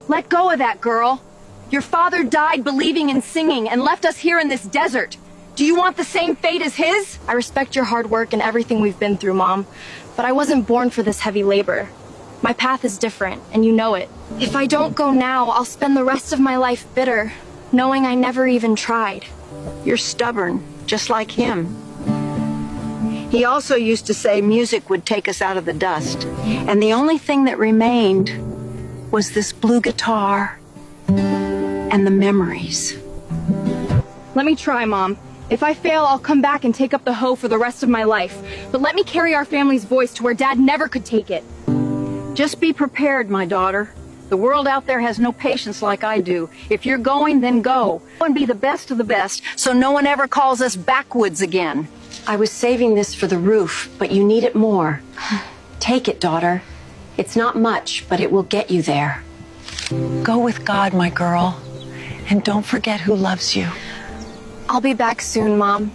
Let go of that, girl. Your father died believing in singing and left us here in this desert. Do you want the same fate as his? I respect your hard work and everything we've been through, Mom, but I wasn't born for this heavy labor. My path is different, and you know it. If I don't go now, I'll spend the rest of my life bitter, knowing I never even tried. You're stubborn, just like him. He also used to say music would take us out of the dust, and the only thing that remained was this blue guitar and the memories. Let me try, Mom. If I fail, I'll come back and take up the hoe for the rest of my life. But let me carry our family's voice to where Dad never could take it. Just be prepared, my daughter. The world out there has no patience like I do. If you're going, then go. And be the best of the best, so no one ever calls us backwoods again. I was saving this for the roof, but you need it more. Take it, daughter. It's not much, but it will get you there. Go with God, my girl. And don't forget who loves you. I'll be back soon, Mom.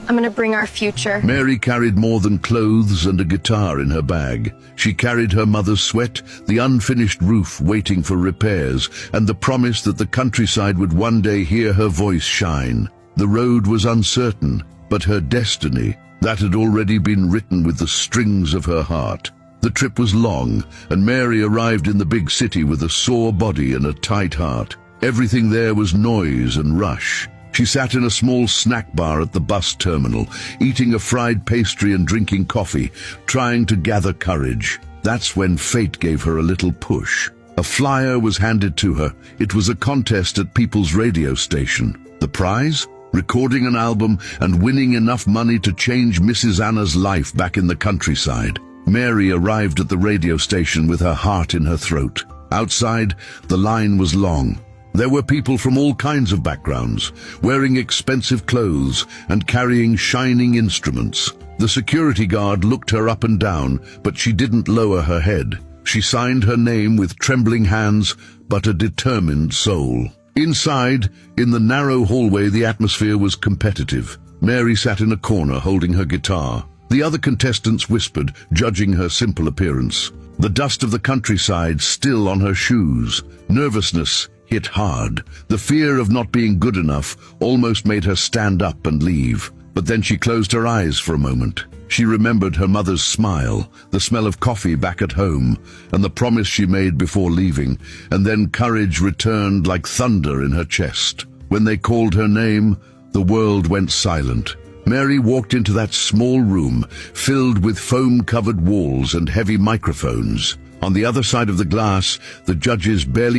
I'm gonna bring our future. Mary carried more than clothes and a guitar in her bag. She carried her mother's sweat, the unfinished roof waiting for repairs, and the promise that the countryside would one day hear her voice shine. The road was uncertain, but her destiny, that had already been written with the strings of her heart. The trip was long, and Mary arrived in the big city with a sore body and a tight heart. Everything there was noise and rush. She sat in a small snack bar at the bus terminal, eating a fried pastry and drinking coffee, trying to gather courage. That's when fate gave her a little push. A flyer was handed to her. It was a contest at People's radio station. The prize? Recording an album and winning enough money to change Mrs. Anna's life back in the countryside. Mary arrived at the radio station with her heart in her throat. Outside, the line was long. There were people from all kinds of backgrounds, wearing expensive clothes and carrying shining instruments. The security guard looked her up and down, but she didn't lower her head. She signed her name with trembling hands, but a determined soul. Inside, in the narrow hallway, the atmosphere was competitive. Mary sat in a corner holding her guitar. The other contestants whispered, judging her simple appearance. The dust of the countryside still on her shoes. Nervousness hit hard. The fear of not being good enough almost made her stand up and leave. But then she closed her eyes for a moment. She remembered her mother's smile, the smell of coffee back at home, and the promise she made before leaving, and then courage returned like thunder in her chest. When they called her name, the world went silent. Mary walked into that small room, filled with foam-covered walls and heavy microphones. On the other side of the glass, the judges barely